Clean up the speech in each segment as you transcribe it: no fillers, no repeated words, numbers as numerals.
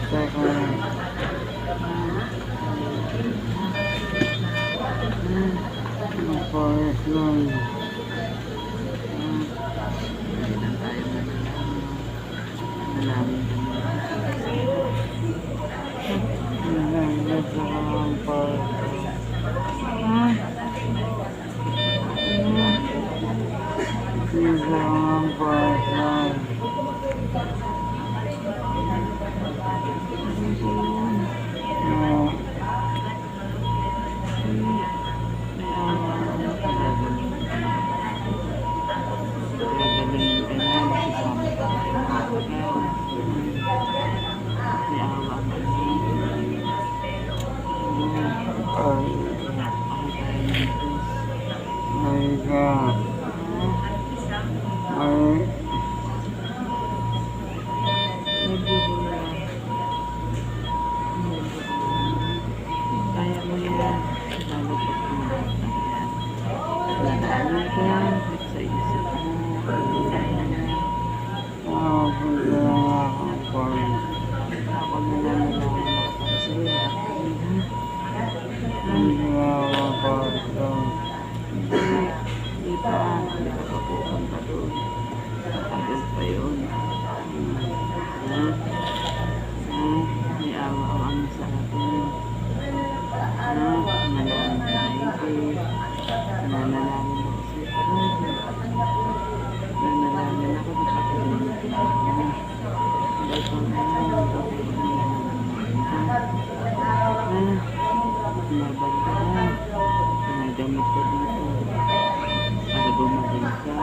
saka mapayos lang. Kailan tayo manalangin kami. Hanggang saka mapayos lang. Hanggang mapayos lang. Gagalingin ka na, masisama ka na. May awa ka na. Ay ka. Ay. Kaya mo yan. Lalo pag nadaanan ka sa isip mo. Ako na lang ako para sa iyo. Hindi pa. Hindi ka pa pupunta doon. Matagal pa yun. May awa-awang sa atin. Manalangin ka maigi. Nanalangin ako sa iyo. Nanalangin ako nakatulong ka ako. Ito na lang. Mabag ka na. May gamit ka dito. Para gumaling ka.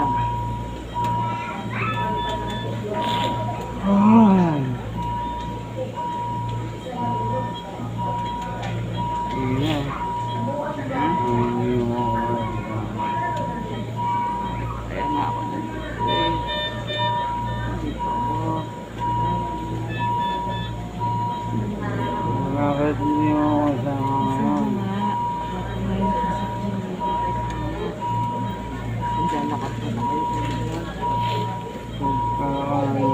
Ay. Iya. Kaya nga ako nandito eh. Dito ako. Bakit hindi mo kasama ngayon? Naglalakad na tayo.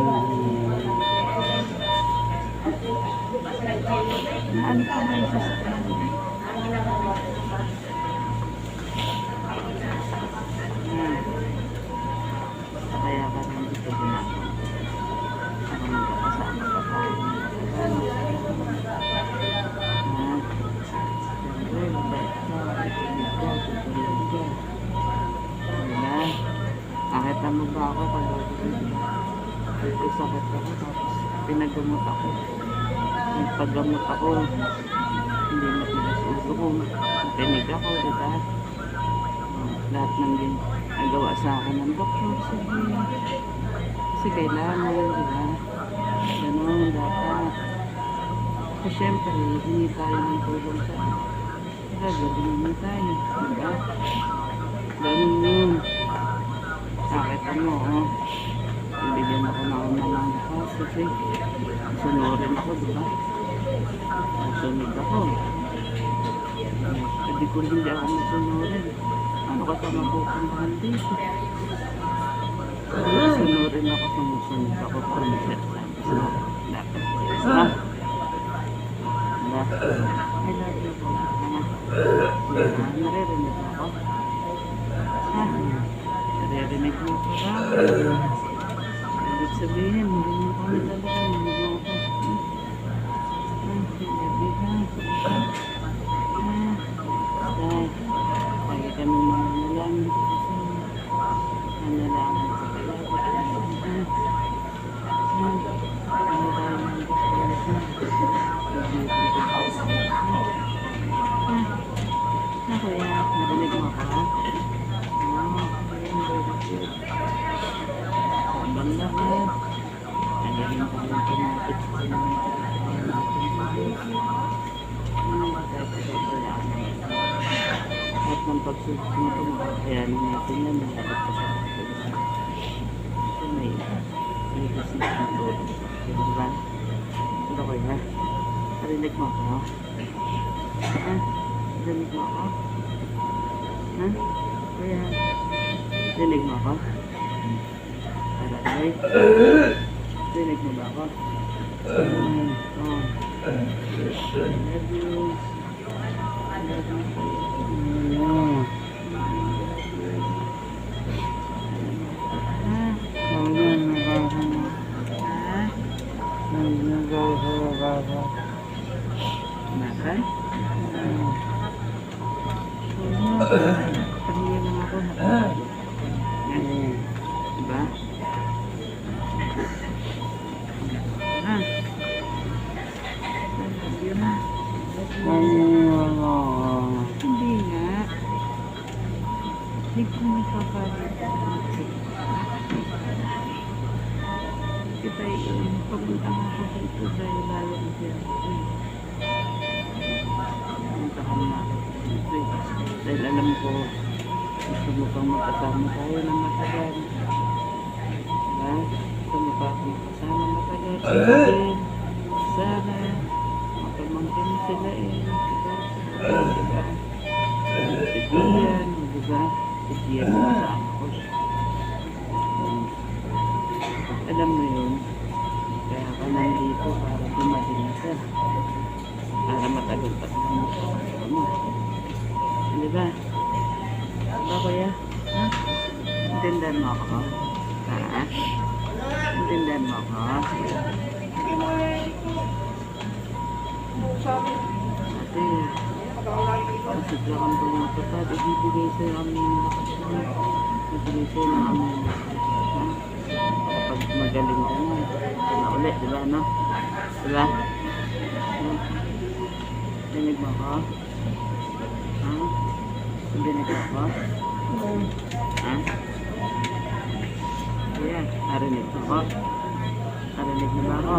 Ano pa ba yung sasakyan? Kaya ka rin dito din ako. Para magkakasama pa tayo. Siyempre, mabait ka. Tutulog ka. Tutulog ka. Wala. Nakita mo ba ako pag may sakit ako tapos pinagamot ako. Nagpagamot ako. Hindi matigas uso ko. Matinig ako, diba? Lahat ng ginagawa sa akin ng doktor. Sige. Kasi kailangan, diba? Ganun, dapat. Kasi syempre, hindi tayo ng tulong sa gagaling tayo, diba? Ganun yun. Nakita mo, oh. Bibigyan ako ng lakas kasi sunurin ako, diba? Sunod ako. Hindi ko hindi ako masunurin. Ano ka sa mapupuntahan dito? Sunurin ako, sumusunod ako, promises. Dapat. Ha? I love you po. Naririnig mo ako? Ha? Naririnig mo ko ba? Ibig sabihin, hindi mo kami talaga. Hindi mo ako. Lagi kami mananalangin ko kasi manalangin ko kaya ako kuya, narinig mo ako ha? Banda ka nagaling tayo kumapit sa kahit ng pagsulit mo ito makayanin natin yan malapit ka sa pagsulit kasi may business na tulong diba? Ito ko ha? Narinig mo ako ha? Narinig mo ako? Ha? Kuya narinig mo ako? Talaga? Narinig mo ba ako? Oh. Love you. Love you sa'yo. Ah, nasa? Pamilya lang ako. Yan. Diba? Ah. Yun na. Hindi nga. Hindi ko nagpapalit. Kita yun. Papunta nga ako dito dahil lalo na siya. Pumunta ka na ako. Dahil alam ko, gusto mo pang magkasama tayo ng matagal. Diba? Gusto mo pa akong makasama matagal. Sige. Sana. Mapamangkin mo sila eh. Diba? Diba? Si Gian. Diba? Si Gian na kasama ko. Alam mo yun. Kaya ka nandito para dumating ka. Para matagal pa sa mo. Diba? Diba kuya? Ha? Intindihan mo ako? Ha? Intindihan mo ako? Ate, masitlakan ko ng patad. Ibibigay sa'yo kami ng lakas mo. Ibibigay sa'yo ng kami ng lakas. Ha? Kapag magaling ka na, ito na ulit, diba no? Diba? Dinig mo ako? Ha? Dinig mo ako? Ha? Kuya, narinig mo ako? Narinig mo ba ako?